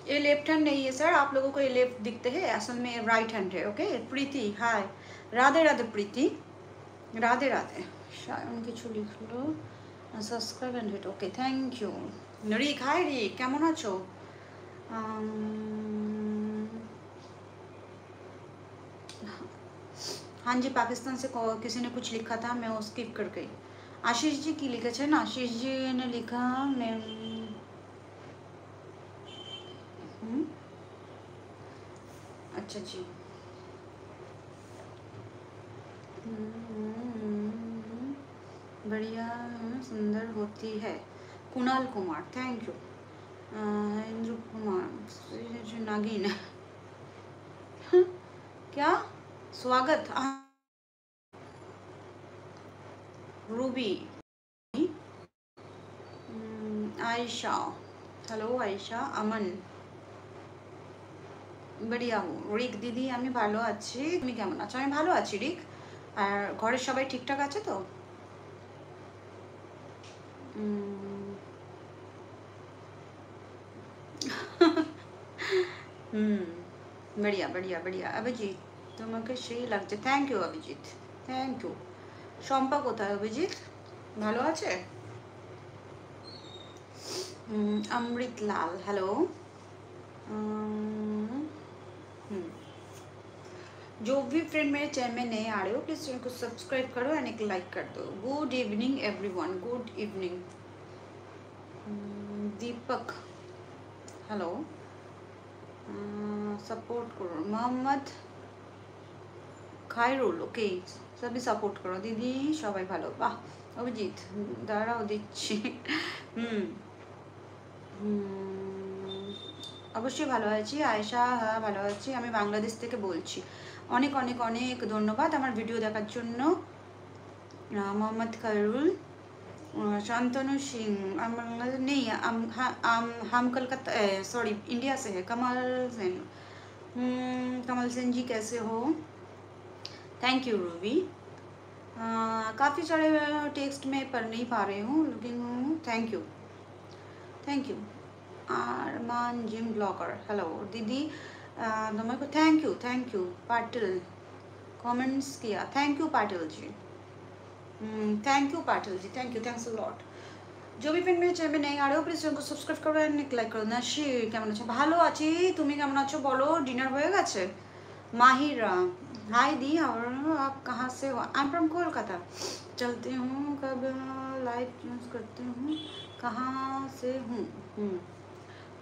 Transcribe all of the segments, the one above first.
ये left hand नहीं है सर, आप लोगों को ये लेफ्ट दिखते हैं, असल में राइट हैंड है। Okay Preeti hi, Radhe Radhe Preeti, Radhe Radhe. शायद কিছু লিখলো subscribe and hit, okay thank you. Rick hi Rick, কেমন আছো? हाँ जी, पाकिस्तान से किसी ने कुछ लिखा था, मैं वो स्किप कर गई। आशीष जी की लिखे ना, आशीष जी ने लिखा मैं अच्छा जी। बढ़िया सुंदर होती है। Kunal Kumar thank you. इंद्र कुमार नागिन क्या स्वागत। रूबी, आयशा हेलो आयशा, अमन बढ़िया हूँ। রিক দিদি আমি ভালো আছি, তুমি কেমন আছো? আমি ভালো আছি রিক। আর ঘরের সবাই ঠিকঠাক আছে তো? बढ़िया बढ़िया बढ़िया। अभिजीत তোমাকে সেই লাগছে, thank you Abhijit, thank you. Shampa কোথায় অভিজিৎ, ভালো আছে? अमृत लाल हेलो। जो भी फ्रेंड मेरे चैनल में नए आ रहे हो प्लीज़ चैनल को सब्सक्राइब करो एंड एक लाइक कर दो। Good evening everyone, good evening. Deepak hello, support करो। मोहम्मद खायरुल ओके, सभी सपोर्ट करो। दीदी सबाई भालो, बाह অভিজিৎ দাঁড়াও দিচ্ছি। অবশ্যই ভালো আছি। আয়েশা হ্যাঁ ভালো আছি, আমি বাংলাদেশ থেকে বলছি। অনেক অনেক অনেক ধন্যবাদ আমার ভিডিও দেখার জন্য। মোহাম্মদ খায়রুল, शांतनु सिंह नहीं हम कलकत्ता सॉरी इंडिया से है। कमल सेन, कमल सेन जी कैसे हो? Thank you Ruby. काफ़ी सारे टेक्स्ट में पढ़ नहीं पा रही हूँ लेकिन thank you thank you. Arman gym blogger hello दीदी, तुम्हारे को थैंक यू। पाटिल कमेंट्स किया, thank you Patil ji, thank you Patil ji, thank you, thanks a lot. जो भी फ्रेंड मेरे চ্যানেলে নেই আরও প্লিজ চ্যানেলকে সাবস্ক্রাইব করো এন্ড লাইক করো। নাশি কেমন আছো? ভালো আছি, তুমি কেমন আছো বলো? ডিনার হয়ে গেছে? माहिरा हाय दी, और आप कहाँ से हो? I am from Kolkata. चलती हूँ कब लाइव यूज़ करती हूँ, कहाँ से हूँ?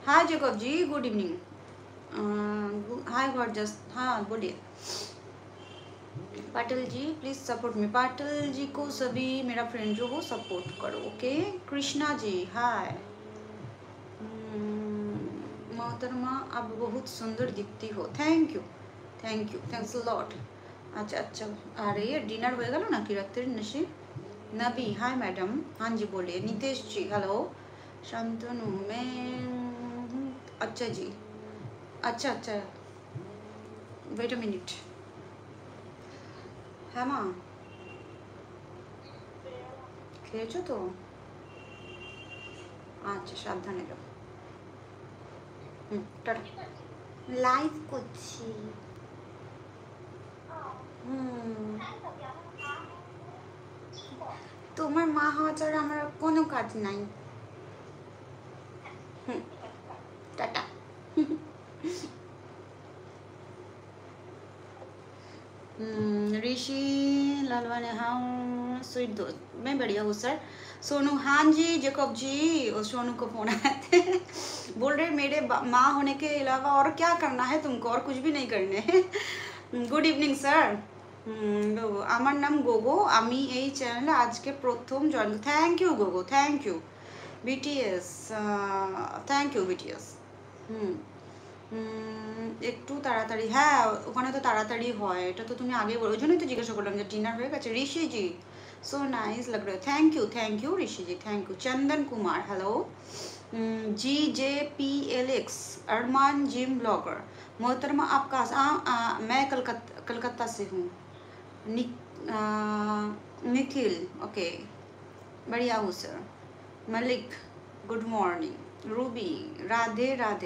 हाय जेकब जी, गुड इवनिंग। हाय गॉर्जस, हाँ बोलिए। Patil ji please support me, Patil ji को सभी मेरा फ्रेंड जो हो सपोर्ट करो ओके। कृष्णा जी हाय। मोहतरमा आप बहुत सुंदर दिखती हो, thank you thank you, thanks lot. अच्छा अच्छा, अरे ये डिनर हो गया ना कि रखते नशे। नबी हाय मैडम, हाँ जी बोलिए। नितेश जी हेलो। शांतनु मैं अच्छा जी, अच्छा अच्छा वेट अ मिनट। হ্যাঁ মা খেয়েছো তো? আচ্ছা সাবধানে যাও। টাটা। লাইভ করছি। তোমার মা হওয়া ছাড়া আমার কোনো কাজ নাই। टाटा। ऋषि लालवाने हाँ स्वीट दोस्त, मैं बढ़िया हूँ सर। सोनू हाँ जी, जेकब जी और सोनू को फोन आए थे बोल रहे मेरे माँ होने के अलावा और क्या करना है तुमको, और कुछ भी नहीं करने हैं। Good evening sir. আমার নাম গোগো, আমি এই চ্যানেলে আজকে প্রথম জয়েন। Thank you Gogo, thank you. BTS thank you BTS. একটু তাড়াতাড়ি, হ্যাঁ ওখানে তো তাড়াতাড়ি হয়, এটা তো তুমি আগে বলো, ওই জন্যই তো জিজ্ঞাসা করলাম যে ডিনার হয়ে গেছে। ঋষি জি सो नाइस लग रहा है, thank you Rishi ji, thank you. Chandan Kumar hello. GJPLX Arman gym blogger. मोहतरमा आप कहाँ से? मैं कलकत्ता से हूँ। निखिल ओके बढ़िया हूँ sir. Malik good morning. Ruby Radhe Radhe.